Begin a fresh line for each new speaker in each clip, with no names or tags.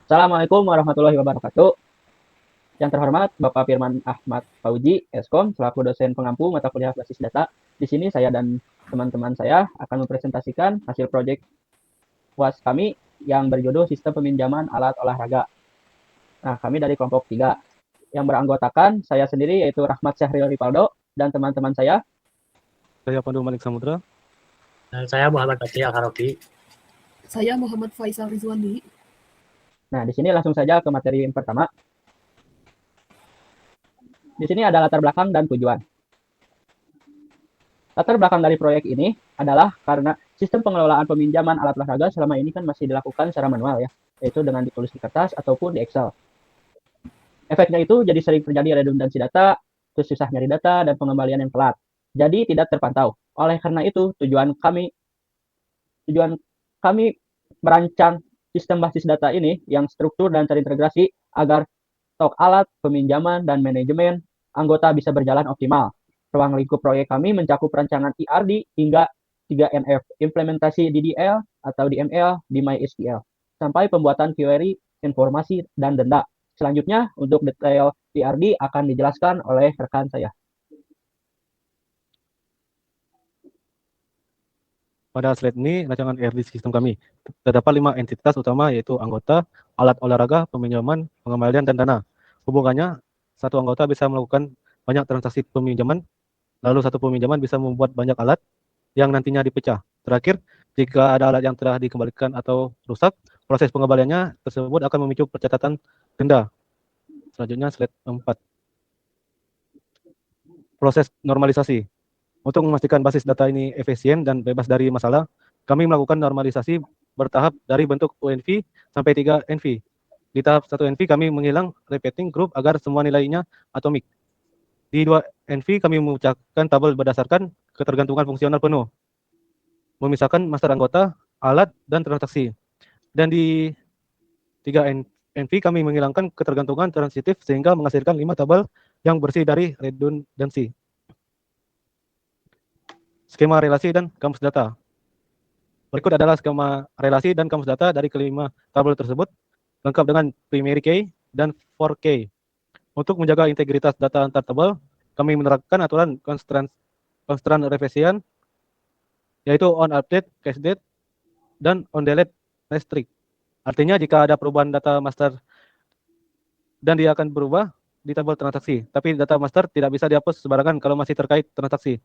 Assalamualaikum warahmatullahi wabarakatuh. Yang terhormat Bapak Firman Ahmad Fauji, Eskom, selaku dosen pengampu mata kuliah basis data. Di sini saya dan teman-teman saya akan mempresentasikan hasil proyek UAS kami yang berjudul Sistem Peminjaman Alat Olahraga. Nah, kami dari kelompok 3 yang beranggotakan saya sendiri yaitu Rahmat Syahril Ripaldo dan teman-teman saya.
Saya Pandu Malik Samudra.
Dan saya Muhammad Bakri Al-Harofi.
Saya Muhammad Faisal Rizwandi.
Nah, di sini langsung saja ke materi yang pertama. Di sini ada latar belakang dan tujuan. Latar belakang dari proyek ini adalah karena sistem pengelolaan peminjaman alat olahraga selama ini kan masih dilakukan secara manual ya, yaitu dengan ditulis di kertas ataupun di Excel. Efeknya itu jadi sering terjadi redundansi data, terus susah nyari data, dan pengembalian yang telat. Jadi tidak terpantau. Oleh karena itu, tujuan kami merancang sistem basis data ini yang struktur dan terintegrasi agar stok alat, peminjaman, dan manajemen anggota bisa berjalan optimal. Ruang lingkup proyek kami mencakup rancangan ERD hingga 3NF, implementasi DDL atau DML di MySQL, sampai pembuatan query, informasi, dan denda. Selanjutnya, untuk detail ERD akan dijelaskan oleh rekan saya.
Pada slide ini, rancangan ERD sistem kami. Terdapat 5 entitas utama, yaitu anggota, alat olahraga, peminjaman, pengembalian, dan dana. Hubungannya, satu anggota bisa melakukan banyak transaksi peminjaman, lalu satu peminjaman bisa membuat banyak alat yang nantinya dipecah. Terakhir, jika ada alat yang telah dikembalikan atau rusak, proses pengembaliannya tersebut akan memicu pencatatan denda. Selanjutnya, slide 4. Proses normalisasi. Untuk memastikan basis data ini efisien dan bebas dari masalah, kami melakukan normalisasi bertahap dari bentuk UNV sampai 3 NV. Di tahap 1 NV kami menghilang repeating group agar semua nilainya atomik. Di 2 NV kami memecahkan tabel berdasarkan ketergantungan fungsional penuh, memisahkan master anggota, alat, dan transaksi. Dan di 3 NV kami menghilangkan ketergantungan transitif sehingga menghasilkan 5 tabel yang bersih dari redundansi. Skema relasi dan kamus data. Berikut adalah skema relasi dan kamus data dari kelima tabel tersebut, lengkap dengan primary key dan for key. Untuk menjaga integritas data antar tabel, kami menerapkan aturan constraint revision, yaitu on update, cache date, dan on delete restrict. Artinya jika ada perubahan data master dan dia akan berubah di tabel transaksi, tapi data master tidak bisa dihapus sembarangan kalau masih terkait transaksi.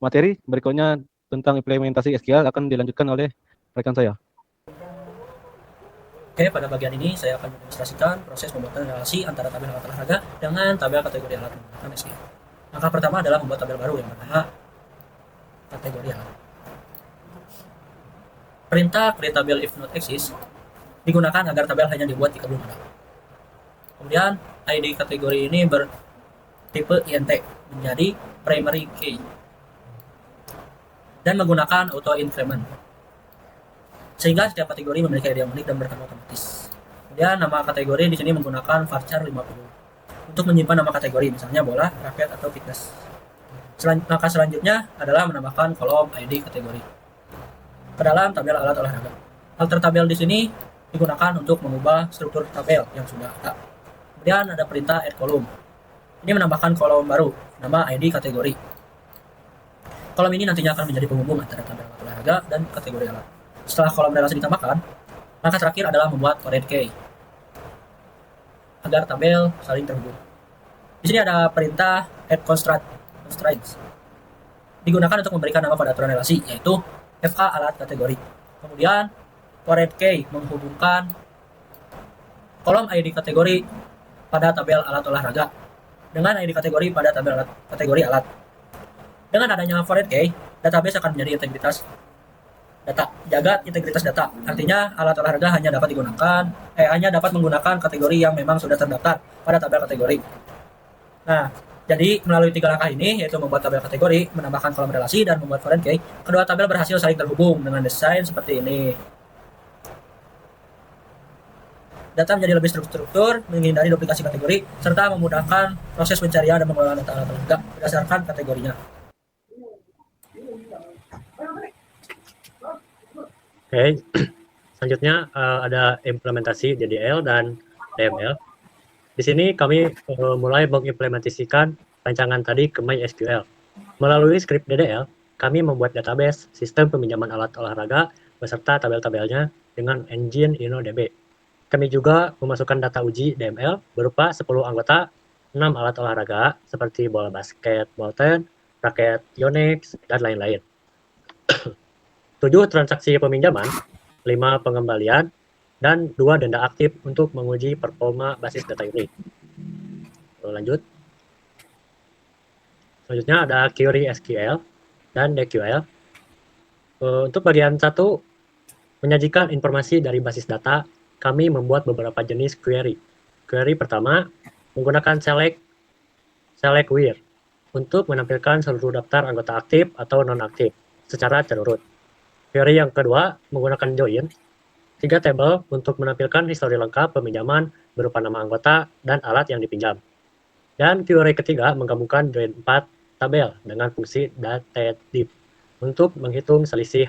Materi berikutnya tentang implementasi SQL akan dilanjutkan oleh rekan saya.
Oke, pada bagian ini saya akan mendemonstrasikan proses pembuatan relasi antara tabel alat olahraga dengan tabel kategori alat menggunakan SQL. Langkah pertama adalah membuat tabel baru yang bernama kategori alat. Perintah create table if not exist digunakan agar tabel hanya dibuat jika belum ada. Kemudian ID kategori ini bertipe INT menjadi primary key dan menggunakan auto increment, sehingga setiap kategori memiliki ID yang unik dan bertambah otomatis. Kemudian nama kategori di sini menggunakan varchar 50 untuk menyimpan nama kategori, misalnya bola, raket, atau fitness. Langkah selanjutnya adalah menambahkan kolom ID kategori ke dalam tabel alat olahraga. Alter tabel di sini digunakan untuk mengubah struktur tabel yang sudah ada. Kemudian ada perintah add column. Ini menambahkan kolom baru, nama ID kategori. Kolom ini nantinya akan menjadi penghubung antara tabel alat olahraga dan kategori alat. Setelah kolom relasi ditambahkan, langkah terakhir adalah membuat foreign key agar tabel saling terhubung. Di sini ada perintah add constraints. Digunakan untuk memberikan nama pada aturan relasi, yaitu FK alat kategori. Kemudian foreign key menghubungkan kolom ID kategori pada tabel alat olahraga dengan ID kategori pada tabel alat, kategori alat. Dengan adanya foreign key, database akan menjadi integritas data. Jaga integritas data. Artinya alat olahraga hanya dapat menggunakan kategori yang memang sudah terdaftar pada tabel kategori. Nah, jadi melalui 3 langkah ini, yaitu membuat tabel kategori, menambahkan kolom relasi, dan membuat foreign key, kedua tabel berhasil saling terhubung dengan desain seperti ini. Data menjadi lebih terstruktur, menghindari duplikasi kategori, serta memudahkan proses pencarian dan pengelolaan data alat olahraga berdasarkan kategorinya.
Oke, Selanjutnya ada implementasi DDL dan DML. Di sini kami mulai mengimplementasikan rancangan tadi ke MySQL. Melalui script DDL, kami membuat database sistem peminjaman alat olahraga beserta tabel-tabelnya dengan engine InnoDB. Kami juga memasukkan data uji DML berupa 10 anggota, 6 alat olahraga seperti bola basket, Bolton, raket Yonex, dan lain-lain. 7 transaksi peminjaman, 5 pengembalian, dan 2 denda aktif untuk menguji performa basis data ini. Lanjut. Selanjutnya ada query SQL dan DQL. Untuk bagian 1, menyajikan informasi dari basis data, kami membuat beberapa jenis query. Query pertama, menggunakan select where untuk menampilkan seluruh daftar anggota aktif atau non-aktif secara terurut. Query yang kedua, menggunakan join 3 tabel untuk menampilkan histori lengkap peminjaman berupa nama anggota dan alat yang dipinjam. Dan query ketiga, menggabungkan join 4 tabel dengan fungsi dateDiff untuk menghitung selisih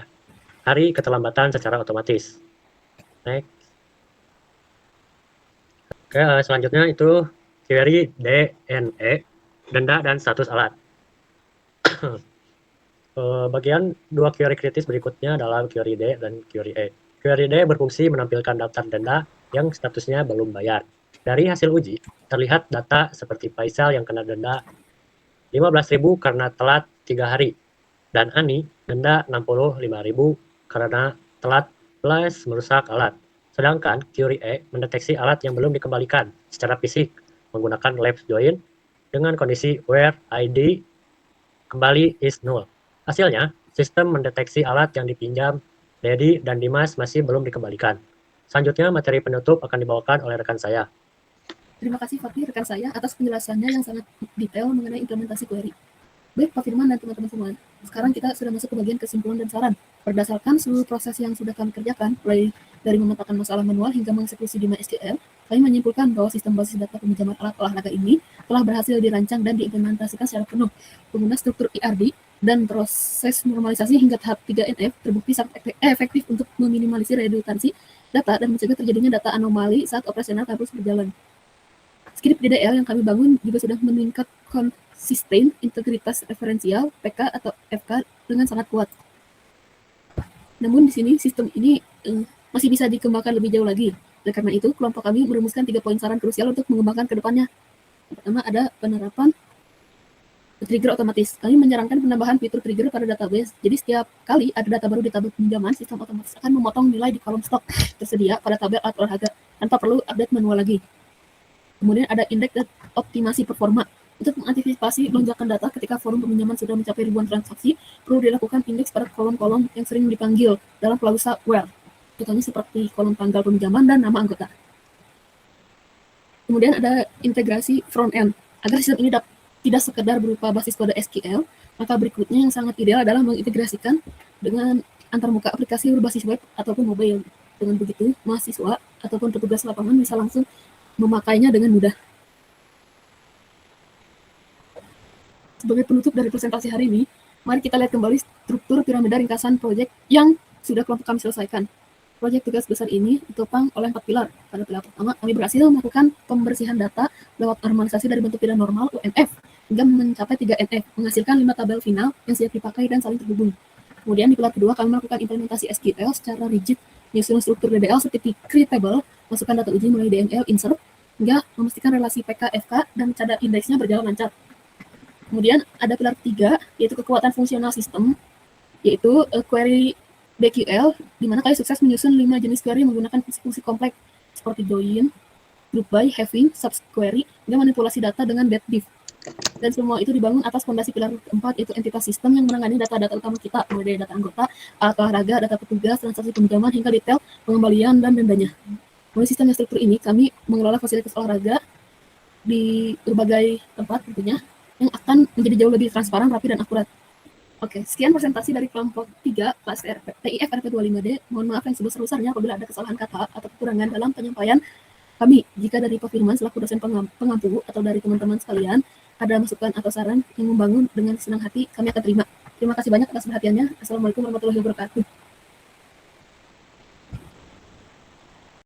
hari keterlambatan secara otomatis. Next. Oke, selanjutnya itu query DNE, denda dan status alat. Bagian 2 query kritis berikutnya adalah query D dan query E. Query D berfungsi menampilkan daftar denda yang statusnya belum bayar. Dari hasil uji, terlihat data seperti Faisal yang kena denda 15.000 karena telat 3 hari, dan Ani denda 65.000 karena telat plus merusak alat. Sedangkan query E mendeteksi alat yang belum dikembalikan secara fisik menggunakan lapse join dengan kondisi where ID kembali is null. Hasilnya, sistem mendeteksi alat yang dipinjam Dedi dan Dimas masih belum dikembalikan. Selanjutnya, materi penutup akan dibawakan oleh rekan saya.
Terima kasih Fakih rekan saya atas penjelasannya yang sangat detail mengenai implementasi query. Baik Pak Firman dan teman-teman semua, sekarang kita sudah masuk ke bagian kesimpulan dan saran. Berdasarkan seluruh proses yang sudah kami kerjakan, mulai dari memetakan masalah manual hingga mengeksekusi di MySQL, kami menyimpulkan bahwa sistem basis data peminjaman alat olahraga ini telah berhasil dirancang dan diimplementasikan secara penuh. Pengguna struktur IRD dan proses normalisasi hingga tahap 3NF terbukti sangat efektif untuk meminimalisir redundansi data dan mencegah terjadinya data anomali saat operasional kampus berjalan. Script DDL yang kami bangun juga sudah meningkat konsisten integritas referensial PK atau FK dengan sangat kuat. Namun di sini sistem ini masih bisa dikembangkan lebih jauh lagi. Oleh karena itu, kelompok kami merumuskan 3 poin saran krusial untuk mengembangkan ke depannya. Yang pertama ada penerapan trigger otomatis. Kami menyarankan penambahan fitur trigger pada database. Jadi setiap kali ada data baru di tabel pinjaman, sistem otomatis akan memotong nilai di kolom stok tersedia pada tabel alat olahraga tanpa perlu update manual lagi. Kemudian ada indeks dan optimasi performa. Untuk mengantisipasi lonjakan data ketika forum peminjaman sudah mencapai ribuan transaksi, perlu dilakukan indeks pada kolom-kolom yang sering dipanggil dalam klausa where. Contohnya seperti kolom tanggal peminjaman dan nama anggota. Kemudian ada integrasi front-end. Agar sistem ini tidak sekedar berupa basis kode SQL, maka berikutnya yang sangat ideal adalah mengintegrasikan dengan antarmuka aplikasi berbasis web ataupun mobile. Dengan begitu, mahasiswa ataupun petugas lapangan bisa langsung memakainya dengan mudah. Sebagai penutup dari presentasi hari ini, mari kita lihat kembali struktur piramida ringkasan proyek yang sudah kelompok kami selesaikan. Proyek tugas besar ini ditopang oleh 4 pilar. Pada pilar pertama, kami berhasil melakukan pembersihan data lewat normalisasi dari bentuk pilar normal UNF hingga mencapai 3NF, menghasilkan 5 tabel final yang siap dipakai dan saling terhubung. Kemudian di pilar kedua, kami melakukan implementasi SQL secara rigid, menyusun struktur DDL seperti create table, masukkan data uji mulai DML, insert, hingga memastikan relasi PK-FK dan cadar indeksnya berjalan lancar. Kemudian ada pilar ketiga, yaitu kekuatan fungsional sistem, yaitu query DQL, di mana kami sukses menyusun 5 jenis query menggunakan fungsi kompleks seperti join, group by, having, subquery, hingga manipulasi data dengan dateDiff. Dan semua itu dibangun atas fondasi pilar keempat, yaitu entitas sistem yang menangani data-data utama kita, mulai dari data anggota, alat olahraga, data petugas, transaksi pinjaman, hingga detail pengembalian dan dendanya. Melalui sistem yang struktur ini, kami mengelola fasilitas olahraga di berbagai tempat tentunya, yang akan menjadi jauh lebih transparan, rapi, dan akurat. Oke, sekian presentasi dari kelompok 3 kelas TIF RP25D. Mohon maaf yang sebesar-besarnya apabila ada kesalahan kata atau kekurangan dalam penyampaian kami. Jika dari Pak Firman selaku dosen pengampu atau dari teman-teman sekalian ada masukan atau saran yang membangun, dengan senang hati kami akan terima. Terima kasih banyak atas perhatiannya. Assalamualaikum warahmatullahi wabarakatuh.